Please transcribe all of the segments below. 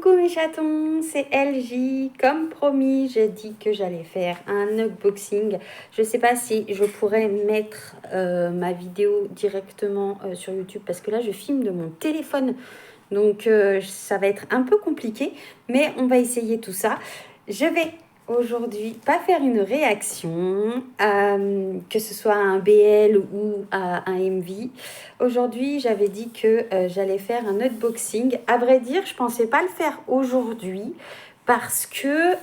Coucou mes chatons, c'est LJ. Comme promis, j'ai dit que j'allais faire un unboxing. Je sais pas si je pourrais mettre ma vidéo directement sur YouTube parce que là je filme de mon téléphone. Donc ça va être un peu compliqué, mais on va essayer tout ça. Je vais aujourd'hui pas faire une réaction, que ce soit à un BL ou à un MV. Aujourd'hui, j'avais dit que j'allais faire un unboxing. À vrai dire, je pensais pas le faire aujourd'hui parce qu'en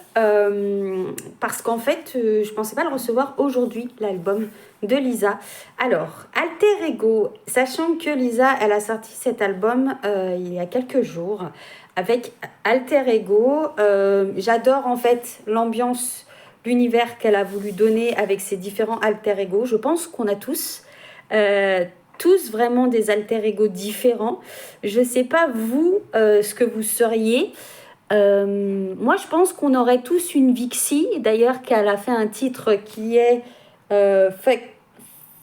fait, je pensais pas le recevoir aujourd'hui, l'album de Lisa. Alors, Alter Ego, sachant que Lisa, elle a sorti cet album il y a quelques jours avec Alter Ego. J'adore en fait l'ambiance, l'univers qu'elle a voulu donner avec ses différents Alter Ego. Je pense qu'on a tous vraiment des Alter Ego différents. Je sais pas vous ce que vous seriez. Moi, je pense qu'on aurait tous une Vixie, d'ailleurs, qu'elle a fait un titre qui est Fuck,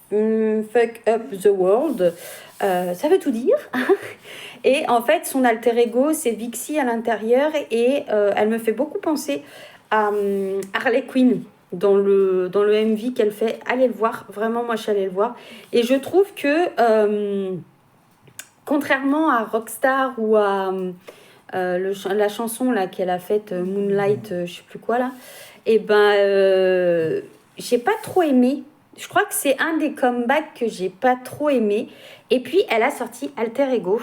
Fuck Up the World. Ça veut tout dire. Et en fait, son alter ego, c'est Vixie à l'intérieur et elle me fait beaucoup penser à Harley Quinn dans le MV qu'elle fait. Allez le voir, vraiment, moi, je suis allée le voir. Et je trouve que, contrairement à Rockstar ou à la chanson là qu'elle a faite Moonlight, je sais plus quoi là, et j'ai pas trop aimé. Je crois que c'est un des comebacks que j'ai pas trop aimé. Et puis elle a sorti Alter Ego.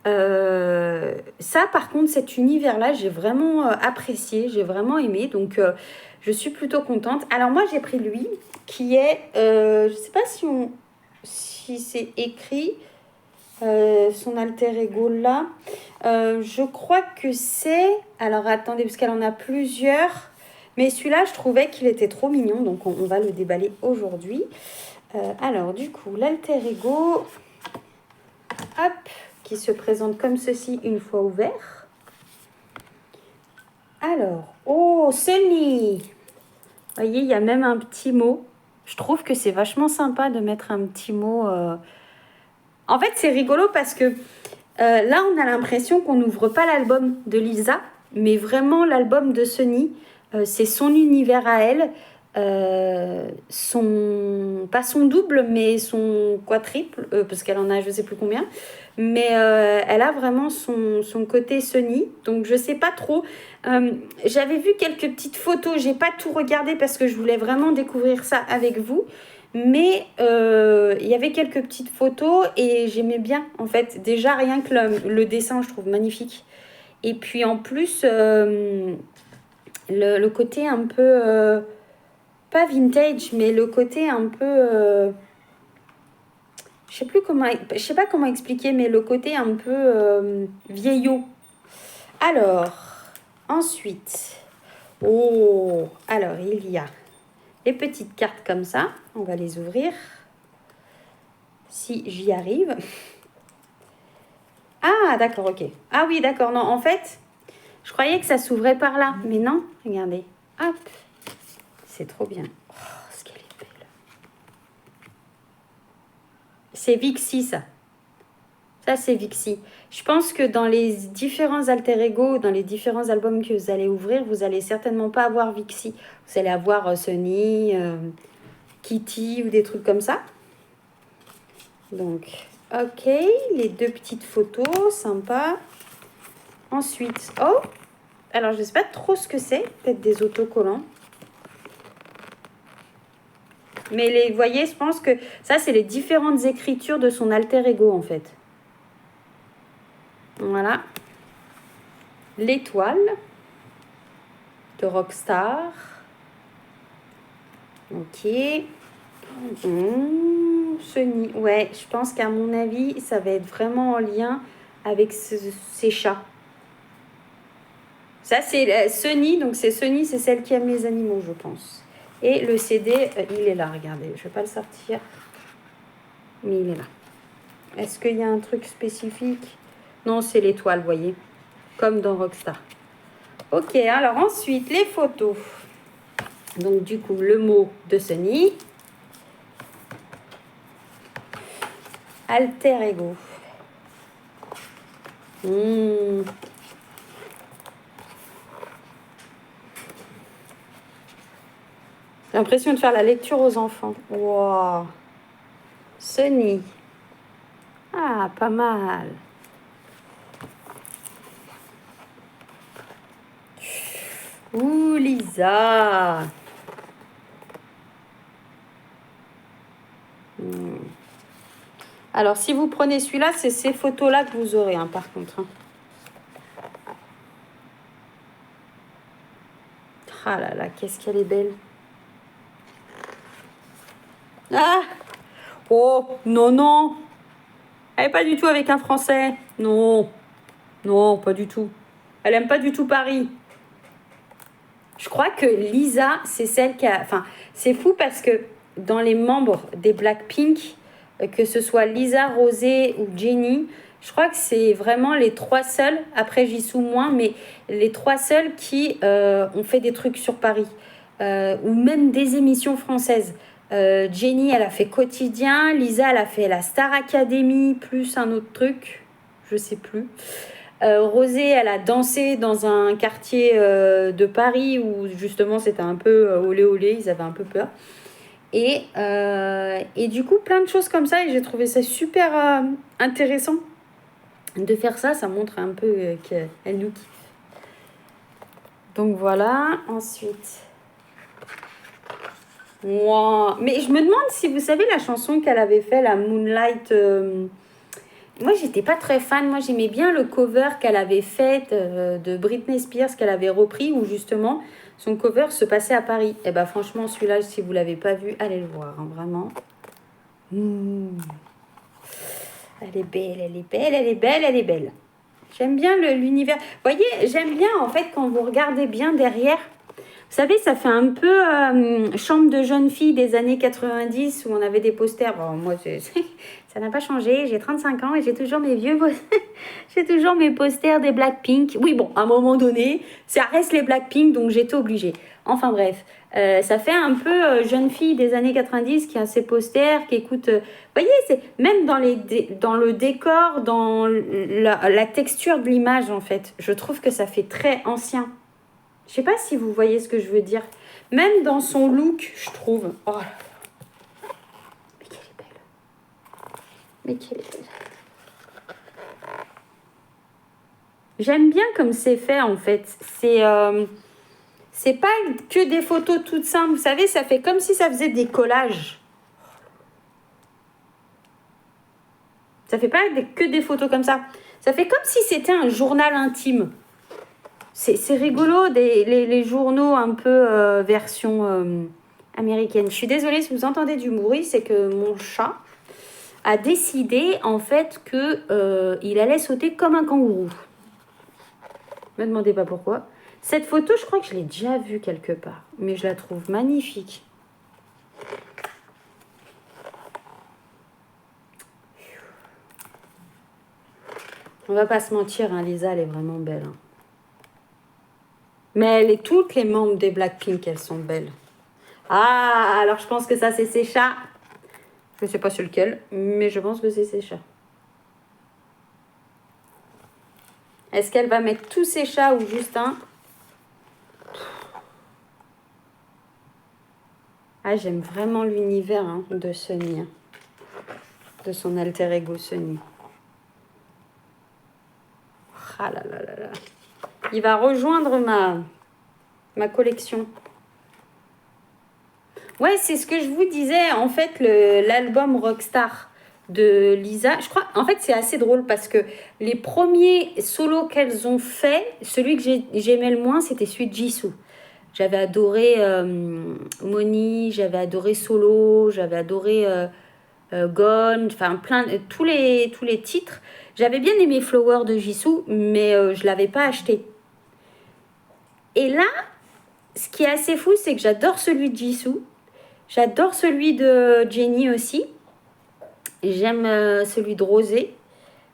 Ça par contre, cet univers là j'ai vraiment apprécié, j'ai vraiment aimé, donc je suis plutôt contente. Alors moi j'ai pris lui qui est je sais pas si c'est écrit son alter ego là. Je crois que c'est... Alors attendez, parce qu'elle en a plusieurs. Mais celui-là, je trouvais qu'il était trop mignon. Donc on va le déballer aujourd'hui. Alors du coup, l'alter ego, hop, qui se présente comme ceci une fois ouvert. Alors, oh, Sunny. Vous voyez, il y a même un petit mot. Je trouve que c'est vachement sympa de mettre un petit mot. En fait, c'est rigolo parce que là, on a l'impression qu'on n'ouvre pas l'album de Lisa, mais vraiment l'album de Sunny. C'est son univers à elle. Pas son double, mais son quadruple, parce qu'elle en a je sais plus combien. Mais elle a vraiment son côté Sunny. Donc, je sais pas trop. J'avais vu quelques petites photos. J'ai pas tout regardé parce que je voulais vraiment découvrir ça avec vous. Mais il y avait quelques petites photos et j'aimais bien, en fait. Déjà, rien que le dessin, je trouve magnifique. Et puis, en plus, le côté un peu... pas vintage, mais le côté un peu... je sais pas comment expliquer, mais le côté un peu vieillot. Alors, ensuite... Oh, alors, il y a les petites cartes comme ça. On va les ouvrir. Si j'y arrive. Ah, d'accord, ok. Ah oui, d'accord. Non, en fait, je croyais que ça s'ouvrait par là. Mais non, regardez. Hop. C'est trop bien. Oh, ce qu'elle est belle. C'est Vixie, ça. Ça, c'est Vixie. Je pense que dans les différents alter ego, dans les différents albums que vous allez ouvrir, vous allez certainement pas avoir Vixie. Vous allez avoir Sunny, Kitty ou des trucs comme ça. Donc, ok. Les deux petites photos, sympa. Ensuite, oh, alors je ne sais pas trop ce que c'est. Peut-être des autocollants. Mais vous voyez, je pense que ça, c'est les différentes écritures de son alter ego, en fait. Voilà. L'étoile de Rockstar. Ok. Sunny. Ouais, je pense qu'à mon avis, ça va être vraiment en lien avec ces chats. Ça, c'est Sunny. Donc, c'est Sunny, c'est celle qui aime les animaux, je pense. Et le CD, il est là, regardez. Je ne vais pas le sortir. Mais il est là. Est-ce qu'il y a un truc spécifique? Non, c'est l'étoile, vous voyez. Comme dans Rockstar. Ok, alors ensuite, les photos. Donc, du coup, le mot de Sunny. Alter Ego. J'ai l'impression de faire la lecture aux enfants. Wow. Sunny. Ah, pas mal. Ouh, Lisa. Alors, si vous prenez celui-là, c'est ces photos-là que vous aurez, hein, par contre. Hein. Ah là là, qu'est-ce qu'elle est belle. Ah! Oh, non, non. Elle n'est pas du tout avec un Français. Non. Non, pas du tout. Elle aime pas du tout Paris. Je crois que Lisa, c'est celle qui a... Enfin, c'est fou parce que dans les membres des Blackpink, que ce soit Lisa, Rosé ou Jennie, je crois que c'est vraiment les trois seuls, après Jisoo moins, mais les trois seuls qui ont fait des trucs sur Paris. Ou même des émissions françaises. Jennie, elle a fait Quotidien. Lisa, elle a fait la Star Academy, plus un autre truc. Je sais plus. Rosé, elle a dansé dans un quartier de Paris où justement c'était un peu olé olé, ils avaient un peu peur. Et du coup, plein de choses comme ça. Et j'ai trouvé ça super intéressant de faire ça. Ça montre un peu qu'elle nous kiffe. Donc voilà. Ensuite... Wow. Mais je me demande si vous savez la chanson qu'elle avait fait, la Moonlight. Moi, j'étais pas très fan. Moi, j'aimais bien le cover qu'elle avait fait de Britney Spears, qu'elle avait repris, où justement son cover se passait à Paris. Et bah, franchement, celui-là, si vous l'avez pas vu, allez le voir, hein, vraiment. Elle est belle, elle est belle, elle est belle, elle est belle. J'aime bien l'univers. Vous voyez, j'aime bien en fait quand vous regardez bien derrière. Vous savez, ça fait un peu chambre de jeune fille des années 90 où on avait des posters. Bon, moi, ça n'a pas changé. J'ai 35 ans et j'ai toujours mes j'ai toujours mes posters des Blackpink. Oui, bon, à un moment donné, ça reste les Blackpink, donc j'étais obligée. Enfin bref, ça fait un peu jeune fille des années 90 qui a ses posters, qui écoute... vous voyez, c'est même dans le décor, dans la texture de l'image, en fait. Je trouve que ça fait très ancien. Je sais pas si vous voyez ce que je veux dire. Même dans son look, je trouve. Oh là là. Mais qu'elle est belle. Mais qu'elle est belle. J'aime bien comme c'est fait en fait. C'est pas que des photos toutes simples. Vous savez, ça fait comme si ça faisait des collages. Ça fait pas que des photos comme ça. Ça fait comme si c'était un journal intime. C'est rigolo, les journaux un peu version américaine. Je suis désolée si vous entendez du bruit, c'est que mon chat a décidé en fait qu'il allait sauter comme un kangourou. Ne me demandez pas pourquoi. Cette photo, je crois que je l'ai déjà vue quelque part, mais je la trouve magnifique. On va pas se mentir, hein, Lisa, elle est vraiment belle. Hein. Mais toutes les membres des Blackpink, elles sont belles. Ah, alors je pense que ça, c'est ses chats. Je ne sais pas sur lequel, mais je pense que c'est ses chats. Est-ce qu'elle va mettre tous ses chats ou juste un? Ah, j'aime vraiment l'univers de Sunny. Hein, de son alter ego Sunny. Ah là là là là. Il va rejoindre ma collection. Ouais, c'est ce que je vous disais. En fait, l'album Rockstar de Lisa, je crois, en fait, c'est assez drôle parce que les premiers solos qu'elles ont fait, celui que j'aimais le moins, c'était celui de Jisoo. J'avais adoré Moni, j'avais adoré Solo, j'avais adoré Gone, enfin tous les titres. J'avais bien aimé Flower de Jisoo, mais je ne l'avais pas acheté. Et là, ce qui est assez fou, c'est que j'adore celui de Jisoo. J'adore celui de Jennie aussi. J'aime celui de Rosé.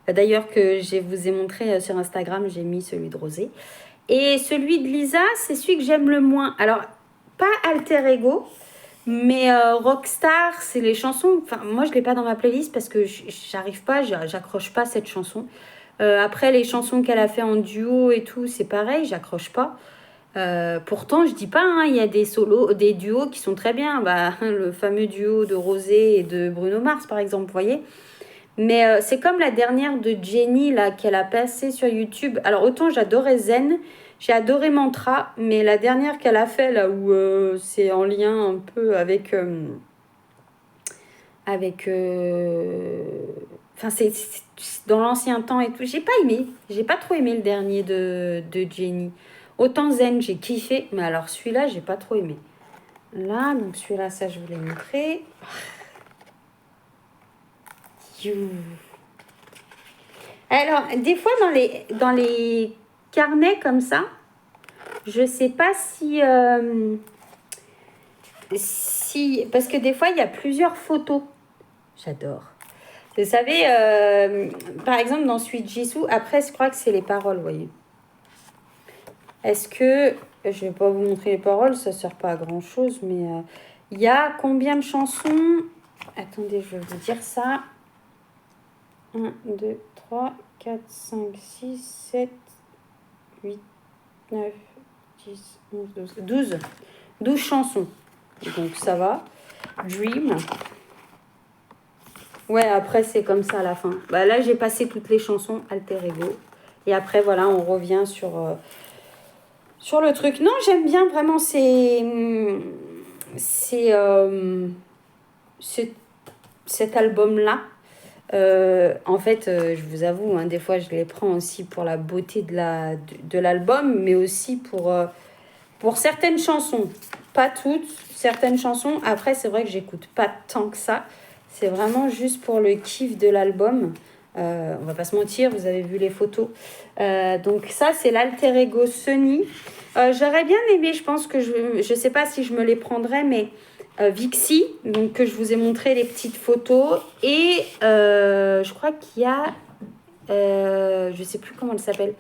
D'ailleurs, que je vous ai montré sur Instagram, j'ai mis celui de Rosé. Et celui de Lisa, c'est celui que j'aime le moins. Alors, pas Alter Ego, mais Rockstar, c'est les chansons... Enfin, moi, je ne l'ai pas dans ma playlist parce que j'arrive pas, j'accroche pas cette chanson. Après, les chansons qu'elle a fait en duo et tout, c'est pareil, j'accroche pas. Pourtant, je dis pas, hein, il y a des solos, des duos qui sont très bien. Bah, le fameux duo de Rosé et de Bruno Mars, par exemple, vous voyez. Mais c'est comme la dernière de Jenny, là, qu'elle a passée sur YouTube. Alors, autant j'adorais Zen, j'ai adoré Mantra, mais la dernière qu'elle a fait, là, où c'est en lien un peu avec... Enfin, c'est dans l'ancien temps et tout. J'ai pas aimé. J'ai pas trop aimé le dernier de Jenny. Autant Zen, j'ai kiffé, mais alors celui-là, j'ai pas trop aimé. Là, donc celui-là, ça, je vous l'ai montré. Alors, des fois, dans les carnets comme ça, je sais pas si... Parce que des fois, il y a plusieurs photos. J'adore. Vous savez, par exemple, dans Sweet Jisoo, après, je crois que c'est les paroles, vous voyez. Est-ce que... Je vais pas vous montrer les paroles, ça sert pas à grand-chose, mais il y a combien de chansons? Attendez, je vais vous dire ça. 1, 2, 3, 4, 5, 6, 7, 8, 9, 10, 11, 12. 12 chansons. Donc ça va. Dream. Ouais, après c'est comme ça à la fin. Bah, là, j'ai passé toutes les chansons Alter Ego. Et après, voilà, on revient sur le truc. Non, j'aime bien vraiment cet album-là. En fait, je vous avoue, hein, des fois, je les prends aussi pour la beauté de l'album, mais aussi pour certaines chansons. Pas toutes, certaines chansons. Après, c'est vrai que j'écoute pas tant que ça. C'est vraiment juste pour le kiff de l'album. On va pas se mentir, vous avez vu les photos. Donc ça, c'est l'Alter Ego Sunny. J'aurais bien aimé, je pense que je sais pas si je me les prendrais, mais Vixie, donc que je vous ai montré les petites photos. Et je crois qu'il y a, je sais plus comment elle s'appelle,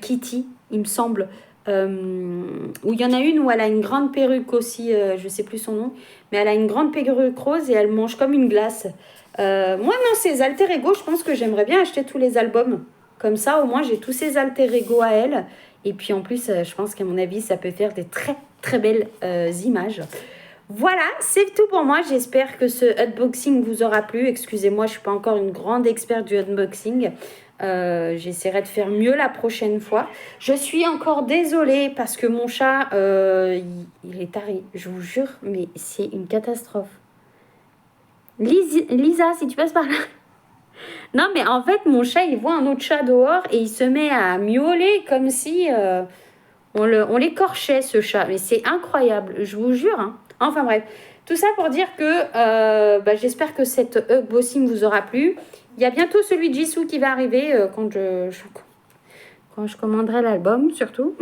Kitty, il me semble. Où il y en a une où elle a une grande perruque aussi, je sais plus son nom, mais elle a une grande perruque rose et elle mange comme une glace. Moi, non, ces alter ego, je pense que j'aimerais bien acheter tous les albums. Comme ça, au moins, j'ai tous ces alter ego à elle. Et puis, en plus, je pense qu'à mon avis, ça peut faire des très, très belles images. Voilà, c'est tout pour moi. J'espère que ce unboxing vous aura plu. Excusez-moi, je ne suis pas encore une grande experte du unboxing. J'essaierai de faire mieux la prochaine fois. Je suis encore désolée parce que mon chat, il est taré. Je vous jure, mais c'est une catastrophe. Lisa, si tu passes par là. Non, mais en fait, mon chat, il voit un autre chat dehors et il se met à miauler comme si on l'écorchait, ce chat. Mais c'est incroyable, je vous jure. Hein. Enfin bref, tout ça pour dire que j'espère que cette unboxing vous aura plu. Il y a bientôt celui de Jisoo qui va arriver quand je commanderai l'album, surtout.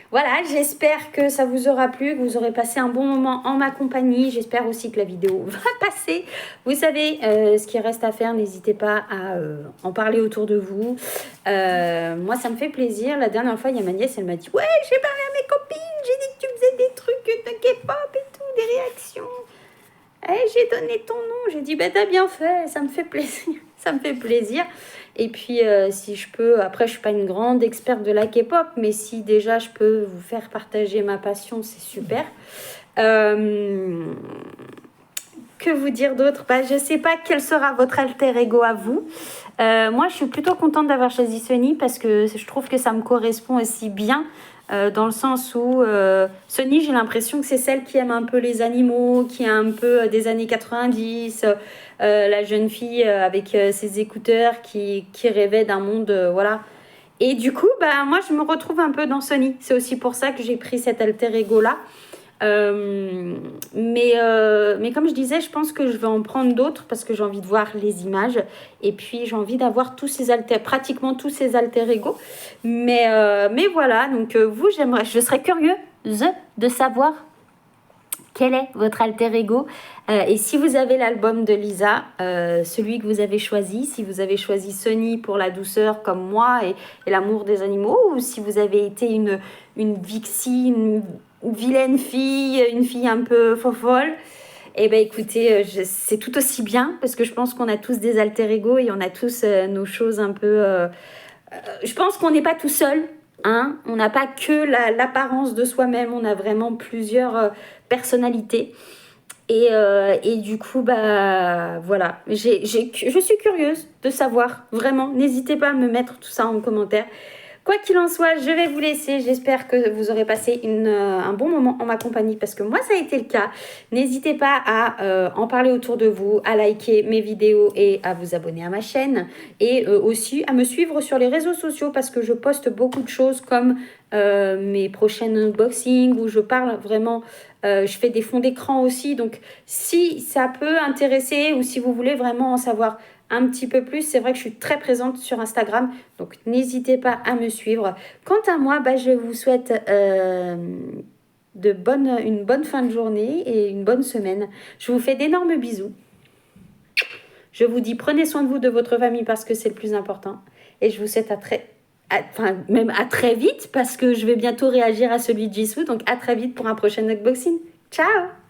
Voilà, j'espère que ça vous aura plu, que vous aurez passé un bon moment en ma compagnie. J'espère aussi que la vidéo va passer. Vous savez ce qu'il reste à faire, n'hésitez pas à en parler autour de vous. Moi, ça me fait plaisir. La dernière fois, il y a ma nièce, elle m'a dit « Ouais, j'ai parlé à mes copines, j'ai dit que tu faisais des trucs de K-pop et tout, des réactions. » J'ai donné ton nom, j'ai dit bah t'as bien fait, ça me fait plaisir, ça me fait plaisir. Et puis si je peux, après je suis pas une grande experte de la K-pop, mais si déjà je peux vous faire partager ma passion, c'est super. Que vous dire d'autre? Je sais pas quel sera votre alter ego à vous. Moi je suis plutôt contente d'avoir choisi Sunny parce que je trouve que ça me correspond aussi bien. Dans le sens où Sunny, j'ai l'impression que c'est celle qui aime un peu les animaux, qui est un peu des années 90, la jeune fille avec ses écouteurs qui rêvait d'un monde, voilà. Et du coup, moi, je me retrouve un peu dans Sunny. C'est aussi pour ça que j'ai pris cet alter ego-là. Mais comme je disais, je pense que je vais en prendre d'autres parce que j'ai envie de voir les images et puis j'ai envie d'avoir pratiquement tous ces alter ego. Mais voilà, donc je serais curieuse de savoir quel est votre alter ego et si vous avez l'album de Lisa, celui que vous avez choisi, si vous avez choisi Sunny pour la douceur comme moi et l'amour des animaux, ou si vous avez été une Vixie, une vilaine fille, une fille un peu fofolle, eh bien écoutez, c'est tout aussi bien parce que je pense qu'on a tous des alter ego et on a tous nos choses un peu... je pense qu'on n'est pas tout seul Hein, on n'a pas que l'apparence de soi-même, on a vraiment plusieurs personnalités. Et du coup, bah voilà, je suis curieuse de savoir, vraiment. N'hésitez pas à me mettre tout ça en commentaire. Quoi qu'il en soit, je vais vous laisser. J'espère que vous aurez passé un bon moment en ma compagnie parce que moi, ça a été le cas. N'hésitez pas à en parler autour de vous, à liker mes vidéos et à vous abonner à ma chaîne. Et aussi à me suivre sur les réseaux sociaux parce que je poste beaucoup de choses comme mes prochains unboxings où je parle vraiment, je fais des fonds d'écran aussi. Donc, si ça peut intéresser ou si vous voulez vraiment en savoir un petit peu plus, c'est vrai que je suis très présente sur Instagram, donc n'hésitez pas à me suivre. Quant à moi, bah, je vous souhaite une bonne fin de journée et une bonne semaine. Je vous fais d'énormes bisous. Je vous dis prenez soin de vous, de votre famille parce que c'est le plus important. Et je vous souhaite même à très vite parce que je vais bientôt réagir à celui de Jisoo. Donc à très vite pour un prochain unboxing. Ciao!